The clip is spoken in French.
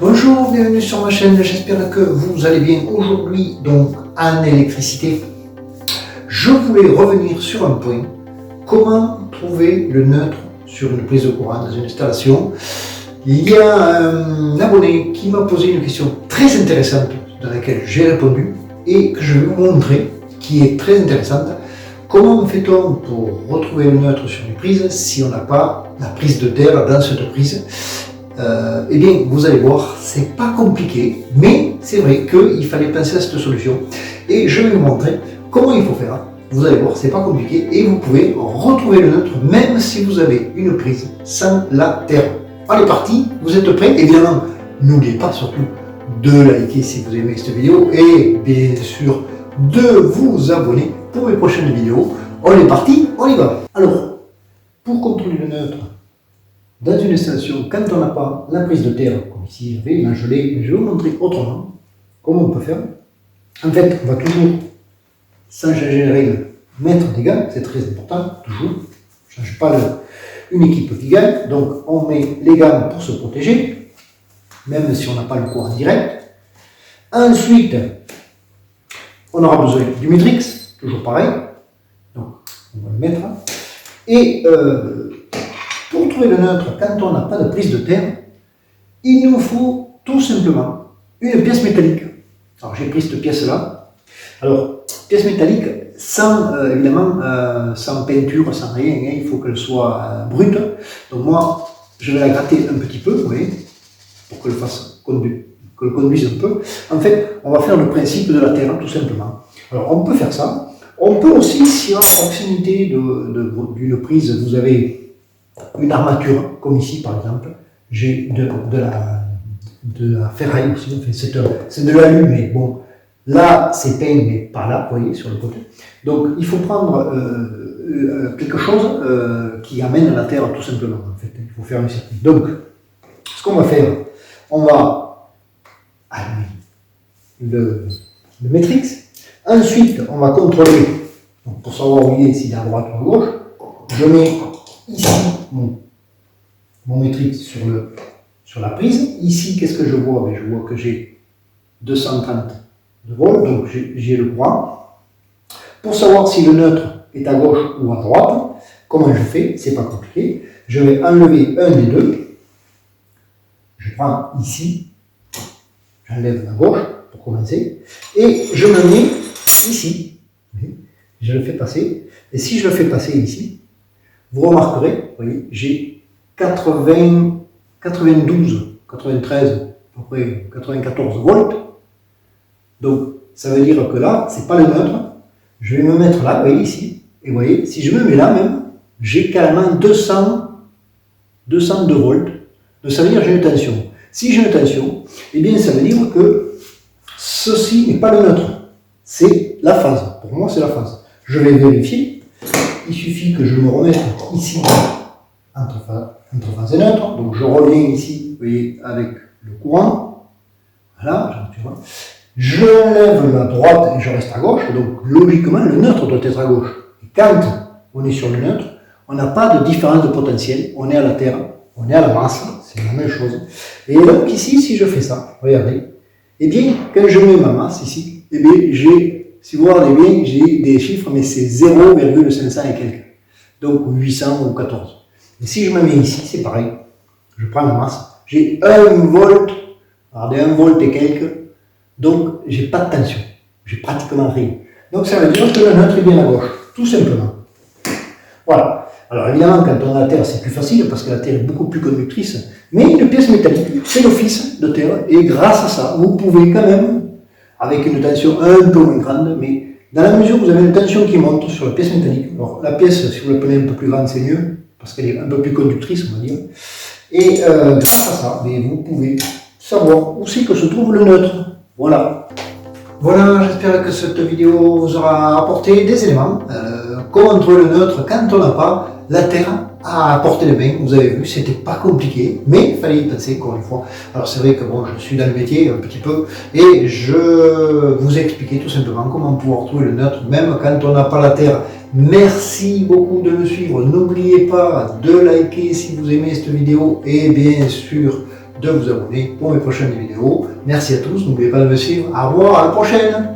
Bonjour, bienvenue sur ma chaîne, j'espère que vous allez bien. Aujourd'hui, donc, en électricité, je voulais revenir sur un point. Comment trouver le neutre sur une prise de courant dans une installation? Il y a un abonné qui m'a posé une question très intéressante dans laquelle j'ai répondu et que je vais vous montrer, qui est très intéressante. Comment fait-on pour retrouver le neutre sur une prise si on n'a pas la prise de terre dans cette prise? Eh bien, vous allez voir, c'est pas compliqué, mais c'est vrai qu'il fallait penser à cette solution. Et je vais vous montrer comment il faut faire. Vous allez voir, c'est pas compliqué et vous pouvez retrouver le neutre même si vous avez une prise sans la terre. Allez, parti, vous êtes prêts? Évidemment, n'oubliez pas surtout de liker si vous aimez cette vidéo et bien sûr de vous abonner pour mes prochaines vidéos. On est parti, on y va. Alors, pour contrôler le neutre dans une installation, quand on n'a pas la prise de terre, comme ici j'avais un gelé, mais je vais vous montrer autrement comment on peut faire. En fait, on va toujours, sans changer les règles, mettre des gants, c'est très important, toujours. Je ne change pas une équipe qui gagne, donc on met les gants pour se protéger, même si on n'a pas le courant direct. Ensuite, on aura besoin du Matrix, toujours pareil, donc on va le mettre. Et pour trouver le neutre, quand on n'a pas de prise de terre, il nous faut tout simplement une pièce métallique. Alors j'ai pris cette pièce-là. Alors, pièce métallique sans, évidemment, sans peinture, sans rien, hein, il faut qu'elle soit brute. Donc moi, je vais la gratter un petit peu, vous voyez, pour que le conduise un peu. En fait, on va faire le principe de la terre, tout simplement. Alors on peut faire ça. On peut aussi, si à proximité d'une prise, vous avez une armature, comme ici par exemple, j'ai de la ferraille aussi, enfin, c'est de l'alu, mais bon, là c'est peint, mais pas là, vous voyez, sur le côté. Donc il faut prendre quelque chose qui amène à la terre tout simplement, en fait, il faut faire un circuit. Donc, ce qu'on va faire, on va allumer le Matrix, ensuite on va contrôler, donc, pour savoir où il est, s'il est à droite ou à gauche, je mets ici mon Matrix sur la prise. Ici, qu'est-ce que je vois? Je vois que j'ai 230 de volts, donc j'ai le courant. Pour savoir si le neutre est à gauche ou à droite, comment je fais? C'est pas compliqué. Je vais enlever un des deux. Je prends ici, j'enlève la gauche pour commencer, et je me mets ici. Je le fais passer. Et si je le fais passer ici, vous remarquerez, vous voyez, j'ai 92, 93, à peu près 94 volts. Donc, ça veut dire que là, c'est pas le neutre. Je vais me mettre là, vous voyez, ici. Et vous voyez, si je me mets là même, j'ai carrément 202 volts. Donc, ça veut dire que j'ai une tension. Si j'ai une tension, eh bien, ça veut dire que ceci n'est pas le neutre. C'est la phase. Pour moi, c'est la phase. Je vais vérifier. Il suffit que je me remette ici entre phase et neutre. Donc je reviens ici, vous voyez, avec le courant. Voilà, tu vois. Je lève la droite et je reste à gauche. Donc logiquement, le neutre doit être à gauche. Et quand on est sur le neutre, on n'a pas de différence de potentiel. On est à la terre, on est à la masse, c'est la même chose. Et donc ici, si je fais ça, regardez, eh bien, quand je mets ma masse ici, eh bien, si vous regardez bien, j'ai des chiffres, mais c'est 0,500 et quelques. Donc 800 ou 14. Et si je me mets ici, c'est pareil. Je prends la masse, j'ai 1 volt, regardez, 1 volt et quelques. Donc j'ai pas de tension. J'ai pratiquement rien. Donc ça veut dire que le neutre est bien à gauche, tout simplement. Voilà. Alors évidemment, quand on a la terre, c'est plus facile parce que la terre est beaucoup plus conductrice. Mais une pièce métallique fait l'office de terre et grâce à ça, vous pouvez quand même, avec une tension un peu moins grande, mais dans la mesure où vous avez une tension qui monte sur la pièce métallique, alors la pièce, si vous la prenez un peu plus grande, c'est mieux, parce qu'elle est un peu plus conductrice, on va dire, et grâce à ça, vous pouvez savoir où c'est que se trouve le neutre. Voilà. Voilà, j'espère que cette vidéo vous aura apporté des éléments. Comment trouver le neutre quand on n'a pas la terre à portée de main. Vous avez vu, c'était pas compliqué, mais il fallait y penser encore une fois. Alors c'est vrai que bon, je suis dans le métier un petit peu et je vous ai expliqué tout simplement comment pouvoir trouver le neutre même quand on n'a pas la terre. Merci beaucoup de me suivre. N'oubliez pas de liker si vous aimez cette vidéo et bien sûr de vous abonner pour mes prochaines vidéos. Merci à tous, n'oubliez pas de me suivre. Au revoir, à la prochaine.